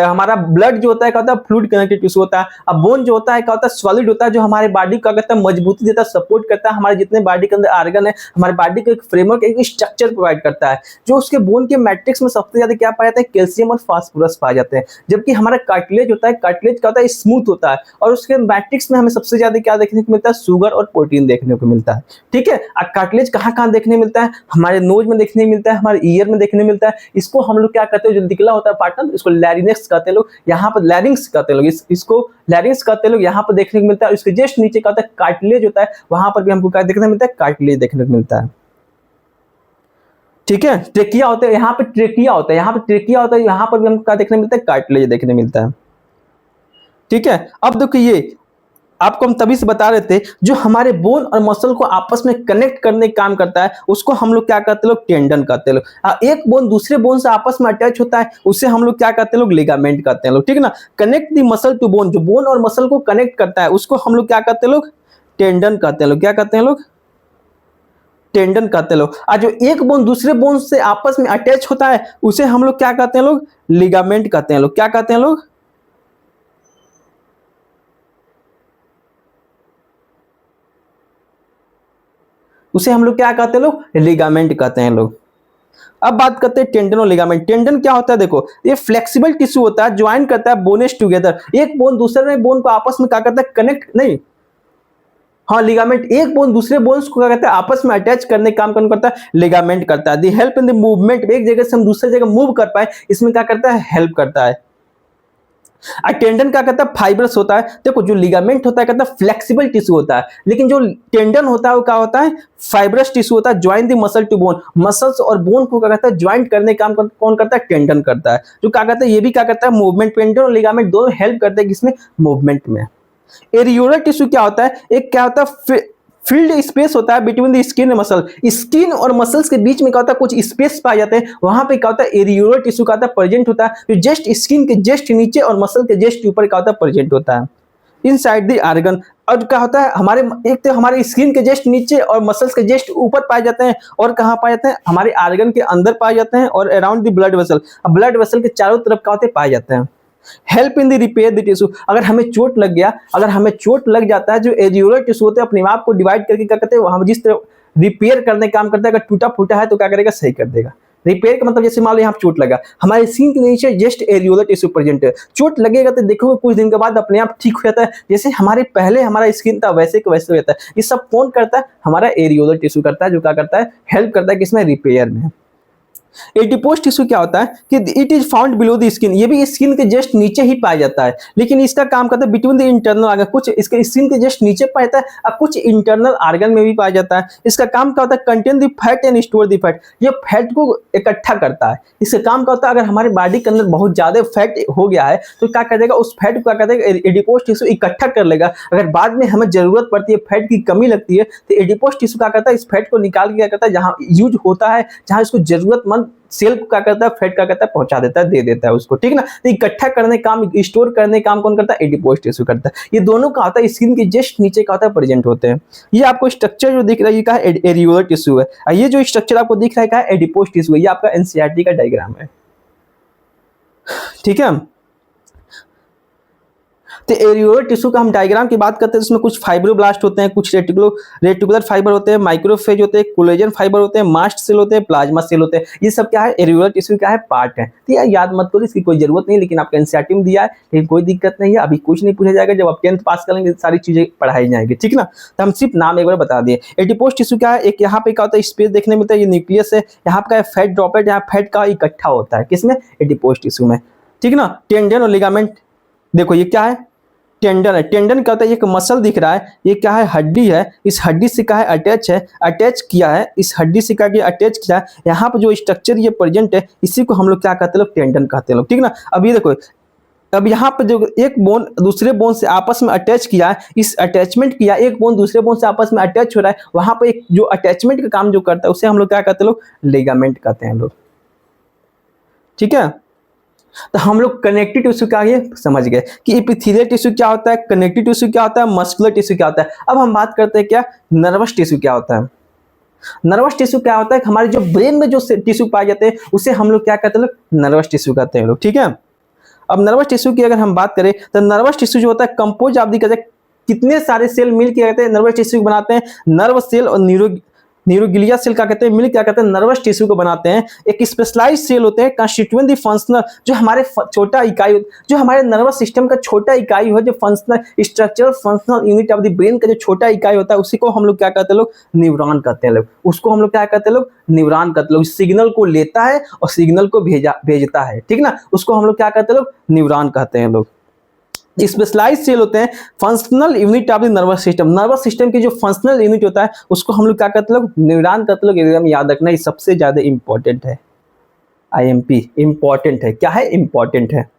हमारा ब्लड जो होता है क्या होता है फ्लूइड कनेक्टिव टिश्यू होता है। अब बोन जो होता है क्या होता है सॉलिड होता है, जो हमारे बॉडी का कहता है मजबूती देता है, सपोर्ट करता है, हमारे जितने बॉडी के अंदर आर्गन है हमारे बॉडी को एक फ्रेमवर्क एक स्ट्रक्चर प्रोवाइड करता है। जो उसके बोन के मैट्रिक्स में सबसे ज्यादा क्या पाया जाता है कैल्शियम और फास्फोरस पाए जाते हैं। जबकि हमारा कार्टिलेज होता है, कार्टिलेज क्या होता है स्मूथ होता है और उसके मैट्रिक्स में हमें सबसे ज्यादा क्या देखने को मिलता है शुगर और प्रोटीन देखने को मिलता है। ठीक है, और कार्टिलेज कहाँ कहाँ देखने मिलता है हमारे नोज में देखने मिलता है, हमारे ईयर में देखने मिलता है। इसको हम लोग क्या कहते हैं जो दिखला होता है पार्टनर, इसको लैरिनेक्स कहते हैं लोग, यहाँ पर लैरिंग्स कहते हैं लोग, इसको लैरिंग्स कहते हैं लोग, यहाँ पर देखने को मिलता है। इसके जस्ट नीचे क्या होता है कार्टिलेज होता है, वहां पर भी हमको क्या देखने मिलता है कार्टिलेज देखने को मिलता है। ठीक है, ट्रेकिया होता है, यहाँ पे ट्रेकिया होता है, यहाँ पे ट्रेकिया होता है, यहाँ पर भी हमको क्या देखने मिलता है कार्टिलेज देखने मिलता है। ठीक है, अब देखिए आपको हम तभी से बता रहे थे जो हमारे बोन और मसल को आपस में कनेक्ट करने का काम करता है उसको हम लोग क्या कहते हैं लोग टेंडन कहते हैं लोग। एक बोन दूसरे बोन से आपस में अटैच होता है उसे हम लोग क्या कहते हैं लोग लिगामेंट कहते हैं लोग। ठीक है ना, connect the muscle to bone, जो बोन और मसल को कनेक्ट करता है उसको हम लोग क्या कहते हैं लोग टेंडन कहते हैं लोग। क्या कहते हैं लोग टेंडन कहते हैं लोग। और जो एक बोन दूसरे बोन से आपस में अटैच होता है उसे हम लोग क्या कहते हैं लोग लिगामेंट कहते हैं लोग। क्या कहते हैं लोग उसे हम लोग क्या कहते हैं लोग लिगामेंट कहते हैं लोग। अब बात करते हैं टेंडन और लिगामेंट। टेंडन क्या होता है देखो ये फ्लेक्सिबल टिश्यू होता है, ज्वाइन करता है बोनेस टुगेदर, एक बोन दूसरे बोन को आपस में क्या करता है कनेक्ट नहीं, हाँ लिगामेंट एक बोन दूसरे बोन्स को क्या कहता है आपस में अटैच करने का काम कौन करता है लिगामेंट करता है। दी हेल्प इन द मूवमेंट, एक जगह से हम दूसरे जगह मूव कर पाए इसमें क्या करता है हेल्प करता है। टेंडन क्या कहता है फाइब्रस होता है। देखो जो लिगामेंट होता है कहता है फ्लेक्सिबल टिश्यू होता है, लेकिन जो टेंडन होता है वो क्या होता है फाइब्रस टिश्यू होता है, join the muscle to bone, muscles और बोन को क्या कहता है ज्वाइंट करने का काम कौन करता है टेंडन करता है। जो क्या कहता है ये भी क्या करता है मूवमेंट, टेंडन और लिगामेंट दोनों हेल्प करते हैं किसमें मूवमेंट में। एरियोलर टिश्यू क्या होता है एक क्या होता है फील्ड स्पेस होता है between the skin and muscle, skin और मसल्स के बीच में क्या होता है कुछ स्पेस पाए जाते हैं, वहां पे क्या होता है एरियोलर टिश्यू का प्रेजेंट होता है, जो जस्ट स्किन के जस्ट नीचे और मसल के जस्ट ऊपर क्या होता है प्रेजेंट होता है इनसाइड द आर्गन। और क्या होता है हमारे एक तो हमारे स्किन के जस्ट नीचे और मसल्स के जस्ट ऊपर पाए जाते हैं, और कहाँ पाए जाते हैं हमारे आर्गन के अंदर पाए जाते हैं और around the blood vessel, blood vessel के चारों तरफ क्या होते हैं पाए जाते हैं। Help in the repair the tissue, अगर हमें चोट लग गया, अगर हमें चोट लग जाता है जो एरियोलर टिश्यू होते हैं अपने आप को डिवाइड करके क्या करते हैं हम जिस तरह रिपेयर करने का काम करता है, अगर टूटा फूटा है तो क्या करेगा सही कर देगा। रिपेयर का मतलब जैसे मान लो यहाँ चोट लगा, हमारे स्किन के नीचे जस्ट एरियोलर टिश्यू प्रेजेंट है, चोट लगेगा तो देखोगे कुछ दिन के बाद अपने आप ठीक हो जाता है, जैसे हमारे पहले हमारा स्किन था वैसे को वैसे हो जाता है। ये सब कौन करता है हमारा एरियोलर टिश्यू करता है, जो क्या करता है हेल्प करता है किसमें रिपेयर में। एडिपोज टिश्यू क्या होता है कि it is found below the skin, ये भी स्किन के जस्ट नीचे ही पाया जाता है, लेकिन इसका काम करता है बिटवीन द इंटरनल आर्गन, कुछ इसके स्किन के जस्ट नीचे पाया जाता है और कुछ इंटरनल आर्गन में भी पाया जाता है। इसका काम क्या होता है contain the fat and store the fat, ये फैट को इकट्ठा करता है। इसका काम क्या होता है अगर हमारे बॉडी के अंदर बहुत ज्यादा फैट हो गया है तो क्या कर देगा उस फैट को क्या कर देगा एडिपोज टिश्यू इकट्ठा कर लेगा, अगर बाद में हमें जरूरत पड़ती है फैट की कमी लगती है तो एडिपोज टिश्यू क्या करता है इस फैट को निकाल के क्या करता है जहाँ यूज होता है, जहाँ इसको जरूरतमंद और सेल को क्या करता है, फैट क्या करता है, पहुंचा देता है, दे देता है उसको, ठीक ना। तो इकट्ठा करने काम, स्टोर करने काम कौन करता है, एडिपोज टिश्यू करता है। ये दोनों का होता है स्किन के जस्ट नीचे का होता है, प्रेजेंट होते हैं। ये आपको स्ट्रक्चर जो दिख रहा है ये क्या है, एरियोलर टिश्यू है। और ये जो स्ट्रक्चर आपको दिख रहा है क्या है, एडिपोज टिश्यू है। ये आपका एनसीईआरटी का डायग्राम है, ठीक है। तो एरियोलर टिश्यू का हम डायग्राम की बात करते हैं, इसमें कुछ फाइब्रोब्लास्ट होते हैं, कुछ रेटिकुलर फाइबर होते हैं, माइक्रोफेज होते हैं, कोलेजन फाइबर होते हैं, मास्ट सेल होते हैं, प्लाज्मा सेल होते हैं। ये सब क्या है, एरियोलर टिश्यू क्या है, पार्ट है। तो यार याद मत करो, इसकी कोई जरूरत नहीं, लेकिन आपका एनसीईआरटी में दिया है, लेकिन कोई दिक्कत नहीं है, अभी कुछ नहीं पूछा जाएगा। जब आप 10th पास करेंगे सारी चीजें पढ़ाई जाएंगी, ठीक ना। तो हम सिर्फ नाम एक बार बता दिए। एडिपोज टिश्यू क्या है, एक यहाँ पे क्या होता है, स्पेस देखने में मिलता है, ये न्यूक्लियस है, यहाँ पे फैट ड्रॉपलेट, यहाँ फैट का इकट्ठा होता है, किसमें, एडिपोज टिश्यू में, ठीक ना। टेंडन और लिगामेंट, देखो ये क्या है, टेंडन है। टेंडन क्या होता है, एक मसल दिख रहा है, ये क्या है, हड्डी है। इस हड्डी से क्या है, अटैच है, अटैच किया है, इस हड्डी से क्या किया, अटैच किया है। यहाँ पर जो स्ट्रक्चर ये प्रेजेंट है, इसी को हम लोग क्या कहते हैं, लोग टेंडन कहते हैं लोग, ठीक ना। अब ये देखो, अब यहाँ पर जो एक बोन दूसरे बोन से आपस में अटैच किया है, इस अटैचमेंट किया, एक बोन दूसरे बोन से आपस में अटैच हो रहा है, वहां पर एक जो अटैचमेंट का काम जो करता है, उसे हम लोग क्या कहते हैं, लोग लिगामेंट कहते हैं लोग, ठीक है। तो हम लोग कनेक्टिव टिश्यू क्या ये समझ गए कि एपिथेलियल टिश्यू क्या होता है, कनेक्टिव टिश्यू क्या होता है, मस्कुलर टिश्यू क्या होता है। अब हम बात करते हैं क्या, नर्वस टिश्यू क्या होता है। नर्वस टिश्यू क्या होता है, हमारे जो ब्रेन में जो टिश्यू पाए जाते हैं उसे हम लोग क्या कहते हैं, लोग नर्वस टिश्यू कहते हैं लोग, ठीक है। अब नर्वस टिश्यू की अगर हम बात करें तो नर्वस टिश्यू जो होता है कंपोज आप दिखा जाए, कितने सारे सेल मिल के कहते हैं नर्वस टिश्यू बनाते हैं। नर्व सेल और न्यूरोग्लिया सेल क्या कहते हैं, मिल क्या कहते हैं, नर्वस टिश्यू को बनाते हैं। एक स्पेशलाइज्ड सेल होते हैं कंस्टिट्यूएंट द फंक्शनल, जो हमारे छोटा इकाई, जो हमारे नर्वस सिस्टम का छोटा इकाई हो, जो functional structural functional unit of the brain का जो छोटा इकाई होता है, उसी को हम लोग क्या कहते हैं, लोग न्यूरॉन कहते हैं लोग। उसको हम लोग क्या कहते हैं, लोग न्यूरॉन कहते हैं लोग। सिग्नल को लेता है और सिग्नल को भेजता है, ठीक ना, उसको हम लोग क्या कहते हैं, लोग न्यूरॉन कहते हैं लोग। स्पेशलाइज्ड सेल होते हैं functional unit of the nervous system. Nervous system की जो फंक्शनल यूनिट होता है उसको हम लोग क्या कहते हैं, लोग न्यूरॉन कहते हैं लोग। एकदम याद रखना, ये सबसे ज्यादा इंपॉर्टेंट है, आईएमपी इंपॉर्टेंट है। क्या है, इंपॉर्टेंट है।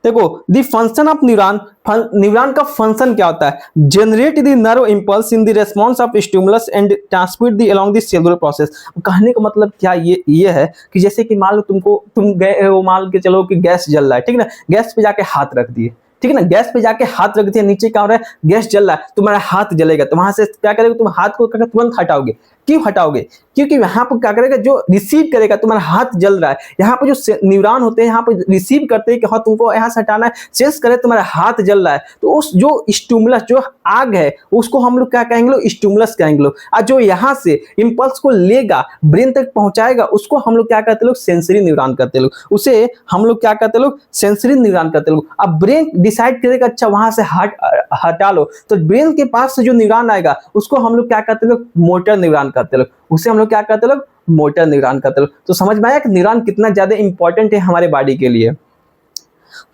देखो the function of neuron, neuron का फंक्शन क्या होता है, generate the nerve impulse in the response of stimulus and transmit the along the cellular process. कहने का मतलब क्या ये है कि जैसे कि मान लो तुम गए हो, मान के चलो कि गैस जल रहा है, ठीक ना, गैस पे जाके हाथ रख दिए, ठीक है ना, गैस पे जाके हाथ रख दिया, नीचे क्या हो रहा है, गैस जल रहा है, तुम्हारा हाथ जलेगा, तो वहां से क्या करेगा, तुम हाथ को तुरंत हटाओगे। क्यों हटाओगे, क्योंकि यहाँ पर क्या करेगा, जो रिसीव करेगा, तुम्हारा हाथ जल रहा है, यहाँ पर जो न्यूरॉन होते हैं यहाँ पर रिसीव करते हैं कि हाँ तुमको यहाँ से हटाना है, सेंस करे तुम्हारा हाथ जल रहा है, तो उस जो स्टिमुलस जो आग है उसको हम लोग क्या कहेंगे, लोग स्टिमुलस कहेंगे लोग। और जो यहाँ से इंपल्स को लेगा ब्रेन तक पहुंचाएगा उसको हम लोग क्या कहते हैं, लोग सेंसरी न्यूरॉन कहते हैं लोग। उसे हम लोग क्या कहते हैं, लोग सेंसरी न्यूरॉन कहते हैं लोग। अब ब्रेन डिसाइड करेगा अच्छा वहां से हटा लो, तो ब्रेन के पास से जो न्यूरॉन आएगा उसको हम लोग क्या कहते हैं, लोग मोटर न्यूरॉन कहते हैं लोग। उसे हम लोग क्या कहते हैं, लोग मोटर न्यूरॉन कहते हैं लोग। तो समझ में आया कि न्यूरॉन कितना ज्यादा इंपॉर्टेंट है हमारे बॉडी के लिए।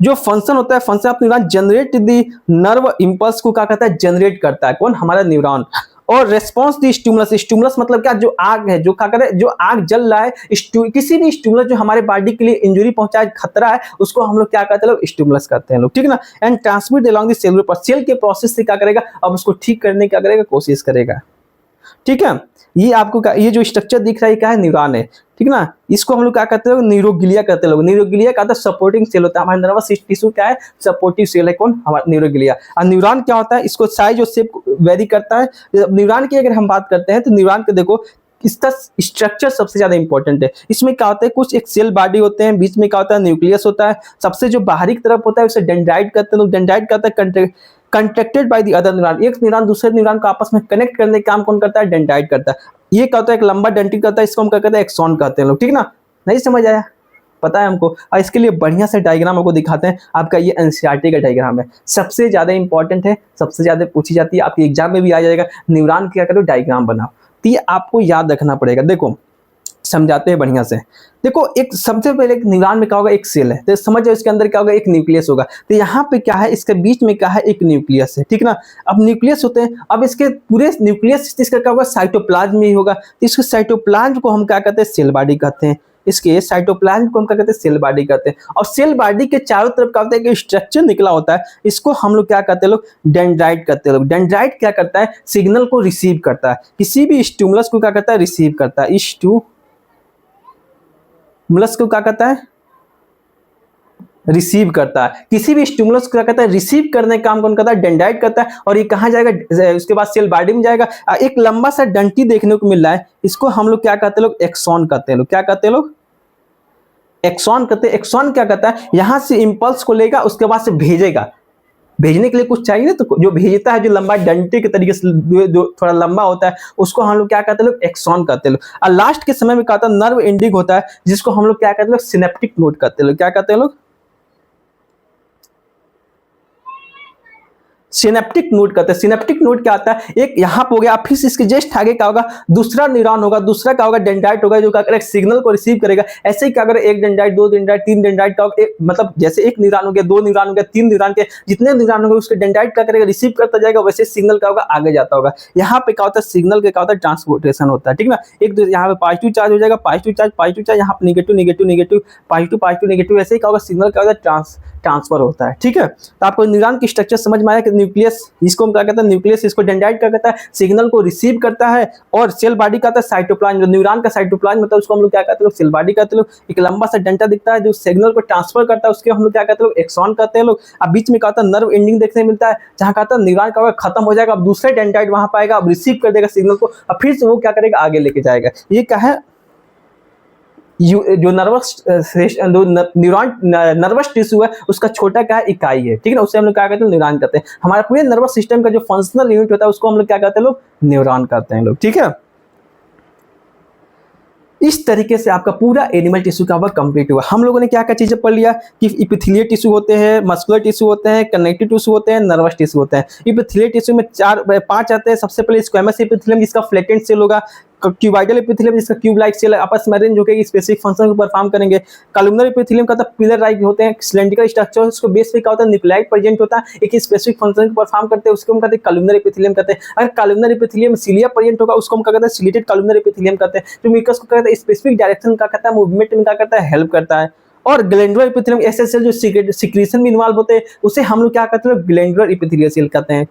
जो फंक्शन होता है, function of neuron generate the nerve impulse को क्या कहता है, जनरेट करता है कौन, हमारा न्यूरॉन। और रेस्पॉन्स द स्टिमुलस, स्टिमुलस मतलब क्या, जो आग है, जो क्या करे, जो आग जल रहा है, किसी भी स्टिमुलस जो हमारे बॉडी के लिए इंजरी पहुंचाए, खतरा है, उसको हम लोग क्या कहते हैं, लोग स्टिमुलस कहते हैं लोग, ठीक है ना। And transmit along the cellular पर, सेल के प्रोसेस से क्या करेगा, अब उसको ठीक करने क्या करेगा, कोशिश करेगा, ठीक है। ये आपको ये जो स्ट्रक्चर दिख रहा है क्या है, न्यूरॉन है, ठीक ना। इसको हम लोग क्या कहते हैं, न्यूरोग्लिया कहते हैं लोग। न्यूरोग्लिया का सपोर्टिंग सेल होता है, हमारा नर्वस टिश्यू क्या है, सपोर्टिव सेल है कौन, हमारा न्यूरोग्लिया। और न्यूरॉन क्या होता है, इसको साइज और शेप वेरी करता है। न्यूरॉन की अगर हम बात करते हैं तो न्यूरॉन के देखो इसका स्ट्रक्चर सबसे ज्यादा इंपॉर्टेंट है। इसमें क्या होता है, कुछ एक सेल बॉडी होते हैं, बीच में क्या होता है, न्यूक्लियस होता है, सबसे जो बाहरी तरफ होता है उसे डेंड्राइट कहते हैं लोग। डेंड्राइट कहता है contracted by the other neuron, एक न्यूरॉन दूसरे न्यूरॉन को आपस में कनेक्ट करने का काम कौन करता है, डेंड्राइट करता है। ये क्या होता है, एक लंबा डेंटिन करता है, इसको हम क्या कहते हैं, एक्सॉन कहते हैं लोग, ठीक ना। नहीं समझ आया, पता है हमको। और इसके लिए बढ़िया से डायग्राम आपको दिखाते हैं। आपका ये एनसीईआरटी का डायग्राम है, सबसे ज्यादा इंपॉर्टेंट है, सबसे ज्यादा पूछी जाती है, आपके एग्जाम में भी आ जाएगा। न्यूरॉन क्या करो, डायग्राम बनाओ, तो ये आपको याद रखना पड़ेगा। देखो समझाते हैं बढ़िया से। देखो एक सबसे पहले एक न्यूरॉन में क्या होगा, एक सेल है, तो समझ जाओ इसके अंदर क्या होगा, एक न्यूक्लियस होगा। तो यहाँ पे क्या है, इसके बीच में क्या है, एक न्यूक्लियस है, ठीक ना। अब न्यूक्लियस होते हैं, अब इसके पूरे न्यूक्लियस इसका क्या होगा, साइटोप्लाज्म ही होगा। तो इसके साइटोप्लाज्म को हम क्या कहते हैं, सेल बॉडी कहते हैं। इसके साइटोप्लाज्म को हम क्या कहते हैं, सेल बॉडी कहते हैं। और सेल बॉडी के चारों तरफ क्या होता है, कि स्ट्रक्चर निकला होता है, इसको हम लोग क्या कहते हैं, लोग डेंड्राइट कहते हैं लोग। डेंड्राइट क्या करता है, सिग्नल को रिसीव करता है, किसी भी स्टिमुलस को क्या करता है, रिसीव करता है। स्टिमुलस को क्या कहता है, रिसीव करता है। किसी भी स्टिमुलस को क्या कहता है, रिसीव करने का काम कौन करता है, डेंड्राइट करता है। और ये कहाँ जाएगा, उसके बाद सेल बॉडी में जाएगा। एक लंबा सा डंटी देखने को मिल रहा है, इसको हम लोग क्या कहते हैं लोग, एक्सॉन कहते हैं लोग। क्या कहते हैं लोग, एक्सॉन कहते हैं। एक्सॉन क्या कहता है, यहां से इंपल्स को लेगा, उसके बाद से भेजेगा। भेजने के लिए कुछ चाहिए ना, तो जो भेजता है, जो लंबा डंटे के तरीके से जो थोड़ा लंबा होता है, उसको हम लोग क्या कहते हैं लोग, एक्सॉन कहते हैं लोग। और लास्ट के समय में कहता है नर्व एंडिंग होता है, जिसको हम लोग क्या कहते हैं लोग, सिनेप्टिक नोड कहते हैं लोग। क्या कहते हैं लोग, सिनेप्टिक नोड कहते हैं। सिनेप्टिक नोड क्या आता है, एक यहाँ पे हो गया, फिर इसके जस्ट आगे क्या होगा, दूसरा न्यूरॉन होगा, दूसरा क्या होगा, डेंड्राइट होगा, जो क्या करेगा, सिग्नल को रिसीव करेगा। ऐसे ही क्या करेगा, एक डेंड्राइट, दो डेंड्राइट, तीन डेंड्राइट का मतलब जैसे एक न्यूरॉन हो गया, दो न्यूरॉन हो गया, तीन न्यूरॉन के जितने न्यूरॉन होंगे उसके डेंड्राइट क्या करेगा, रिसीव करता जाएगा, वैसे सिग्नल क्या होगा, आगे जाता होगा। यहाँ पे क्या होता है, सिग्नल के क्या होता है, ट्रांसपोर्टेशन होता है, ठीक ना। एक यहाँ पे पॉजिटिव चार्ज हो जाएगा, पॉजिटिव चार्ज, यहाँ पे negative negative negative, positive negative, ऐसे ही क्या होगा, सिग्नल क्या होता है, ट्रांसफर होता है, ठीक है। तो आपको न्यूरॉन की स्ट्रक्चर समझ में आया कि न्यूक्लियस, इसको हम क्या कहते हैं, न्यूक्लियस, इसको डेंड्राइट क्या कहता है, सिग्नल को रिसीव करता है। और सेल बॉडी का साइटोप्लाज्म, जो न्यूरॉन का साइटोप्लाज्म मतलब उसको हम लोग क्या कहते हैं लोग, सेल बॉडी कहते हैं लोग। एक लंबा सा डंटा दिखता है जो सिग्नल को ट्रांसफर करता है, उसके हम लोग क्या कहते हैं लोग, एक्सॉन कहते हैं लोग। अब बीच में क्या होता है, नर्व एंडिंग देखने मिलता है, जहां कहता है न्यूरॉन का खत्म हो जाएगा, अब दूसरे डेंड्राइट वहां पाएगा, अब रिसीव कर देगा सिग्नल को, अब फिर से वो क्या करेगा, आगे लेके जाएगा। ये क्या है, जो नर्वस न्यूरॉन नर्वस टिश्यू है, उसका छोटा क्या है, इकाई है, ठीक है ना। उससे हम लोग क्या कहते हैं, न्यूरॉन कहते हैं। हमारे पूरे नर्वस सिस्टम का जो फंक्शनल यूनिट होता है, उसको हम लोग क्या कहते हैं लोग, न्यूरॉन कहते हैं लोग, ठीक है। इस तरीके से आपका पूरा एनिमल टिश्यू का वर्क कंप्लीट हुआ। हम लोगों ने क्या क्या चीजें पढ़ लिया कि इपिथेलियल टिश्यू होते हैं, मस्कुलर टिश्यू होते हैं, कनेक्टिव टिश्यू होते हैं, नर्वस टिश्यू होते हैं। इपिथेलियल टिश्यू में 4-5 आते हैं। सबसे पहले स्क्वैमस एपिथेलियम, जिसका फ्लैटेंट सेल होगा। क्यूबाइडल एपिथेलियम, जिसका क्यूब लाइक सेल आपस में अरेंज होकर स्पेसिफिक फंक्शन को परफॉर्म करेंगे। कॉलमनर एपिथेलियम का पिलर लाइक होते हैं, सिलेंड्रिकल स्ट्रक्चर, उसको बेस पे क्या होता है, न्यूक्लियाइड प्रेजेंट होता है, एक स्पेसिफिक फंक्शन को परफॉर्म करते हैं, उसको हम कहते हैं कॉलमनर एपिथेलियम कहते हैं। अगर कॉलमनर एपिथेलियम सिलिया प्रेजेंट होगा, उसको हम क्या कहते हैं, सिलेटेड कॉलमनर एपिथेलियम कहते हैं। जो म्यूकस को कहते हैं स्पेसिफिक डायरेक्शन का कहता है, मूवमेंट में क्या करता है, हेल्प करता है। और ग्लैंडुलर एपिथेलियम ऐसे सेल जो सिक्रीशन में इन्वॉल्व होते हैं, उसे हम लोग क्या कहते हैं, ग्लैंडुलर एपिथेलियल सेल कहते हैं।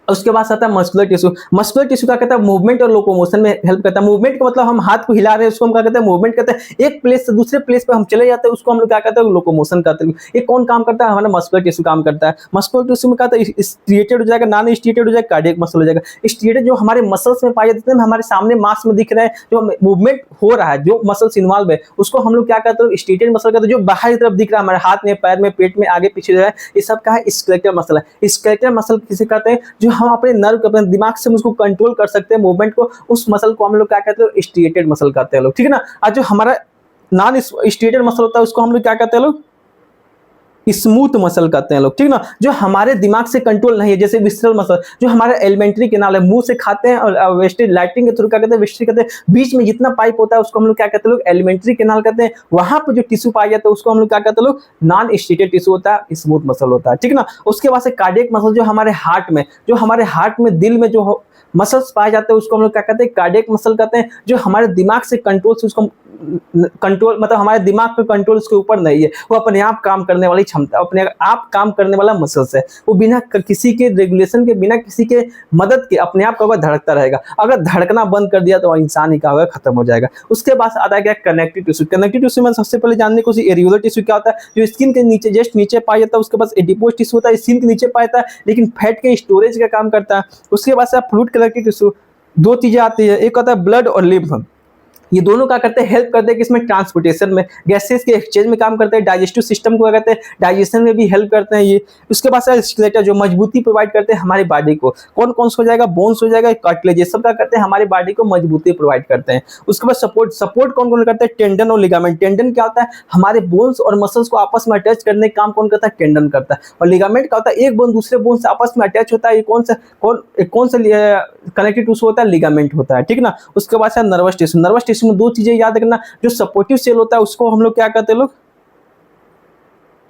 उसके बाद आता है मस्कुलर टिश्यू। मस्कुलर टिश्यू क्या कहता है, मूवमेंट और लोकोमोशन में हेल्प करता है। मूवमेंट का मतलब हम हाथ को हिला रहे हैं, उसको हम क्या कहते हैं, मूवमेंट कहते हैं। एक प्लेस से दूसरे प्लेस पे हम चले जाते हैं, उसको हम लोग क्या कहते हैं, लोकोमोशन कहते हैं। ये कौन काम करता है, हमारा मस्कुलर टिश्यू काम करता है। मस्कुलर टिश्यू में क्या होता है, स्ट्रिएटेड हो जाएगा, नॉन स्ट्रिएटेड हो जाएगा, कार्डियक मसल हो जाएगा। स्ट्रिएटेड जो हमारे मसल्स में पाए जाते हैं, हमारे सामने मास में दिख रहे हैं, जो मूवमेंट हो रहा है, जो मसल्स इन्वॉल्व है, उसको हम लोग क्या कहते हैं, स्ट्रिएटेड मसल कहते हैं। जो बाहर की तरफ दिख रहा है, हमारे हाथ में, पैर में, पेट में, आगे पीछे जो है, ये सब क्या है, स्केलेटल मसल है। स्केलेटल मसल किसे कहते हैं, जो हम अपने नर्व दिमाग से उसको कंट्रोल कर सकते हैं मूवमेंट को, उस मसल को हम लोग क्या कहते हैं, स्ट्रिएटेड मसल कहते हैं लोग, ठीक है ना। और जो हमारा नॉन स्ट्रिएटेड मसल होता है, उसको हम लोग क्या कहते हैं लोग, स्मूथ मसल कहते हैं लोग, ठीक ना। जो हमारे दिमाग से कंट्रोल नहीं है, जैसे विसरल मसल, जो हमारे एलिमेंट्री केनाल है, मुंह से खाते हैं और वेस्टेज लाइटिंग के थ्रू क्या कहते हैं, वेस्टेज कहते हैं। बीच में जितना पाइप होता है, उसको हम लोग क्या कहते हैं लोग, एलिमेंट्री केनाल कहते हैं। वहां पर जो टिश्यू पाया जाता है, उसको हम लोग क्या कहते हैं लोग, नॉन स्ट्रिएटेड टिश्यू होता है, स्मूथ मसल होता है, ठीक ना। उसके बाद से कार्डियक मसल, जो हमारे हार्ट में दिल में जो मसल्स पाए जाते हैं, उसको हम लोग क्या कहते हैं, कार्डियक मसल कहते हैं। जो हमारे दिमाग से कंट्रोल से उसको कंट्रोल मतलब हमारे दिमाग पे कंट्रोल उसके ऊपर नहीं है, वो अपने आप काम करने वाली क्षमता, अपने आप काम करने वाला मसल्स है। वो बिना किसी के रेगुलेशन के, बिना किसी के मदद के अपने आप का धड़कता रहेगा। अगर धड़कना बंद कर दिया तो इंसान ही का होगा, खत्म हो जाएगा। उसके बाद आता है क्या, कनेक्टिव टिश्यू। कनेक्टिव टिश्यू में सबसे पहले जानने को एरियोलर टिश्यू क्या होता है, जो स्किन के नीचे जस्ट नीचे पाया जाता है। उसके बाद एडिपोज टिश्यू होता है, स्किन के नीचे पाया जाता है, लेकिन फैट के स्टोरेज का काम करता है। उसके बाद फ्लूइड कनेक्टिव टिश्यू, दो चीजें आती है, एक होता है ब्लड और लिम्फ। ये दोनों क्या करते हैं, हेल्प करते हैं किसमें, ट्रांसपोर्टेशन में, गैसेस के एक्सचेंज में काम करते हैं। डाइजेस्टिव सिस्टम को क्या कहते हैं, डाइजेशन में भी हेल्प करते हैं ये। उसके बाद स्केलेटल, जो मजबूती प्रोवाइड करते हैं हमारी बॉडी को। कौन कौन सा हो जाएगा, बोन्स हो जाएगा, कार्टिलेज, ये सब क्या करते हैं, हमारी बॉडी को मजबूती प्रोवाइड करते हैं। उसके बाद सपोर्ट कौन कौन करता है, टेंडन और लिगामेंट। टेंडन क्या होता है, हमारे बोन्स और मसल्स को आपस में अटैच करने का काम कौन करता है, टेंडन करता है। और लिगामेंट क्या होता है, एक बोन दूसरे बोन से आपस में अटैच होता है, ये कौन सा कनेक्टिव टिश्यू होता है, लिगामेंट होता है, ठीक ना। उसके बाद नर्वस टिश्यू। नर्वस टिश्यू में दो चीजें याद रखना, जो सपोर्टिव सेल होता है उसको हम लोग क्या कहते हैं लोग,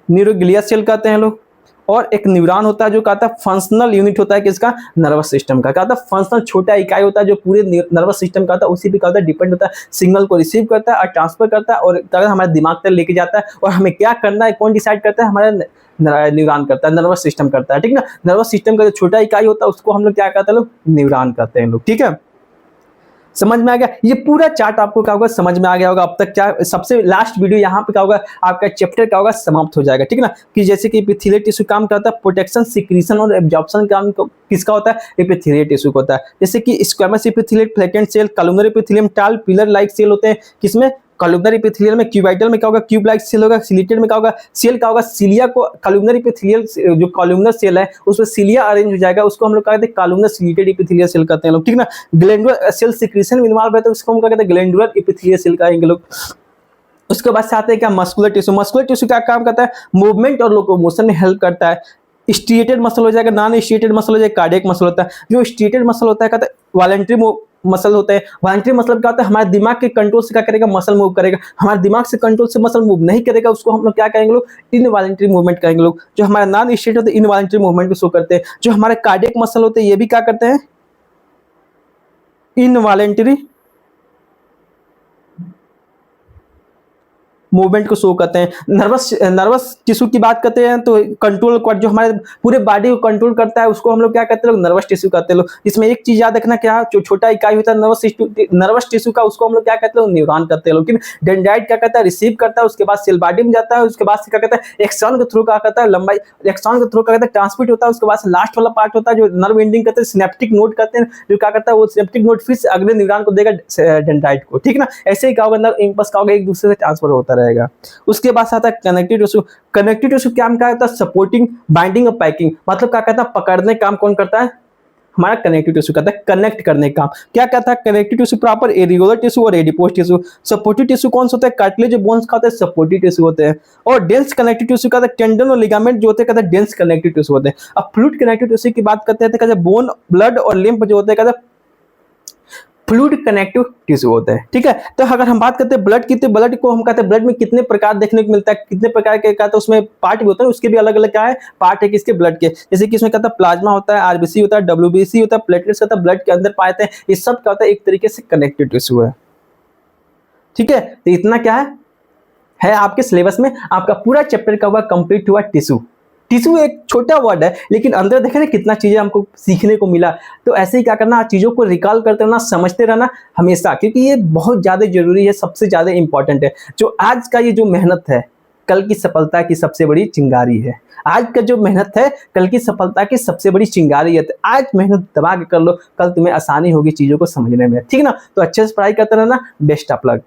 न्यूरोग्लिया सेल कहते हैं लोग। और एक न्यूरॉन होता है, जो कहता है फंक्शनल यूनिट होता है किसका, नर्वस सिस्टम का। कहता है फंक्शनल छोटा इकाई होता है, जो पूरे नर्वस सिस्टम का होता है, उसी पे कहता है डिपेंड होता है, सिग्नल को रिसीव करता है और ट्रांसफर करता है, और हमारे दिमाग तक लेके जाता है। और हमें क्या करना है, कौन डिसाइड करता है, हमारा न्यूरॉन करता है, नर्वस सिस्टम करता है, ठीक ना। नर्वस सिस्टम का जो छोटा इकाई होता है, उसको हम लोग क्या कहते हैं लोग, न्यूरॉन कहते हैं लोग, ठीक है। समझ में आ गया? ये पूरा चार्ट आपको क्या होगा समझ में आ गया होगा अब तक। क्या सबसे लास्ट वीडियो यहाँ पे क्या होगा, आपका चैप्टर क्या होगा समाप्त हो जाएगा, ठीक है ना। कि जैसे कि एपिथेलियल टिश्यू काम करता है प्रोटेक्शन, सिक्रीशन और एब्जॉर्प्शन काम किसका होता है, एपिथेलियल टिश्यू का होता है। जैसे कि squamous epithelial, flattened cell, columnar epithelium, tall pillar like cell होते हैं किसमें, कॉलमनर एपिथेलियल में। क्यूबाइटल में क्या होगा, क्यूब लाइक सेल होगा। सिलिटेड में क्या होगा, सेल क्या होगा, सिलिया को कॉलमनर एपिथेलियल जो कॉलमनर सेल है उसमें सिलिया अरेंज हो जाएगा, उसको हम लोग कहते हैं कॉलमनर सिलिटेड एपिथेलियल सेल कहते हैं लोग, ठीक ना। ग्लैंडुलर सेल सिक्रीशन में इन्वॉल्व रहता है उसको हम कहते हैं ग्लैंडुलर एपिथेलियल सेल कहेंगे लोग। उसके बाद से आते हैं क्या, मस्कुलर टिश्यू। मस्कुलर टिश्यू क्या काम करता है, मूवमेंट और लोकोमोशन में हेल्प करता है। स्ट्रिएटेड मसल हो जाएगा, नॉन स्ट्रिएटेड मसल हो जाएगा, कार्डियक मसल होता है। जो स्ट्रिएटेड मसल होता है कहते हैं वॉलंटरी मसल होते हैं। वॉलंटरी मतलब क्या होता है, हमारे दिमाग के कंट्रोल से क्या करेगा, मसल मूव करेगा। हमारे दिमाग से कंट्रोल से मसल मूव नहीं करेगा, उसको हम लोग क्या कहेंगे लोग, इनवॉलंटरी मूवमेंट कहेंगे लोग। जो हमारे नॉन स्ट्रिएटेड होते हैं इनवॉलंटरी मूवमेंट को शो करते हैं। जो हमारे कार्डियक मसल होते हैं ये भी क्या करते हैं, इनवॉलंटरी मूवमेंट को शो करते हैं। नर्वस टिश्यू की बात करते हैं तो कंट्रोल जो हमारे पूरे बॉडी को कंट्रोल करता है उसको हम लोग क्या कहते हैं लोग, नर्वस टिश्यू कहते हैं लोग। इसमें एक चीज याद रखना, क्या जो छोटा इकाई होता है नर्वस टिश्यू का, उसको हम लोग क्या कहते हैं, न्यूरॉन कहते हैं लोग। डेंड्राइट क्या कहता है, रिसीव करता है, उसके बाद सेल बॉडी में जाता है, उसके बाद से क्या कहता है, एक्सॉन के थ्रू क्या कहता है, लंबाई एक्सॉन के थ्रू क्या कहता है, ट्रांसमिट होता है। उसके बाद से लास्ट वाला पार्ट होता है जो नर्व एंडिंग कहते हैं, सिनेप्टिक नोड कहते हैं, जो क्या करता है वो सिनेप्टिक नोड फिर अगले न्यूरॉन को देगा डेंड्राइट को, ठीक ना। ऐसे ही क्या होगा, नर्व इंपल्स का होगा एक दूसरे से ट्रांसफर होता रहेगा। उसके बाद आता है कनेक्टिव टिश्यू। कनेक्टिव टिश्यू क्या करता है, सपोर्टिंग, बाइंडिंग और पैकिंग। मतलब क्या कहता है, पकड़ने काम कौन करता है, हमारा कनेक्टिव टिश्यू करता है, कनेक्ट करने का काम। क्या कहता है, connective tissue proper areolar tissue और एडिपोज टिश्यू। सपोर्टिव टिश्यू कौन सा होता है, कार्टिलेज बोन्स का होता है, सपोर्टिव टिश्यू होते हैं। और डेंस कनेक्टिव टिश्यू का टेंडन और लिगामेंट जो होते हैं कहते हैं डेंस कनेक्टिव टिश्यू होते हैं। अब फ्लूइड कनेक्टिव टिश्यू की बात करते हैं तो कहते हैं बोन, ब्लड और लिम्फ जो होते हैं कहते हैं फ्लूइड कनेक्टिव टिश्यू होते हैं, ठीक है। तो अगर हम बात करते हैं ब्लड की, तो ब्लड को हम कहते हैं ब्लड में कितने प्रकार देखने को मिलता है, कितने प्रकार के कहते हैं उसमें पार्ट भी होते हैं, उसके भी अलग अलग क्या है पार्ट है किसके, ब्लड के। जैसे कि इसमें कहता है प्लाज्मा होता है, आरबीसी होता है, डब्ल्यूबीसी होता है, प्लेटलेट्स होता है, ब्लड के अंदर पाए जाते हैं। ये सब क्या होता है, एक तरीके से कनेक्टिव टिश्यू है, ठीक है। तो इतना क्या है आपके सिलेबस में, आपका पूरा चैप्टर का हुआ कंप्लीट हुआ टिश्यू। टिश्यू एक छोटा वर्ड है लेकिन अंदर देखें ना कितना चीजें हमको सीखने को मिला। तो ऐसे ही क्या करना, चीजों को रिकॉल करते रहना, समझते रहना हमेशा, क्योंकि ये बहुत ज्यादा जरूरी है, सबसे ज्यादा इंपॉर्टेंट है। जो आज का ये जो मेहनत है कल की सफलता की सबसे बड़ी चिंगारी है। आज का जो मेहनत है कल की सफलता की सबसे बड़ी चिंगारी है। तो आज मेहनत दबा के कर लो, कल तुम्हें आसानी होगी चीजों को समझने में, ठीक है ना। तो अच्छे से पढ़ाई करते रहना, बेस्ट ऑफ लक।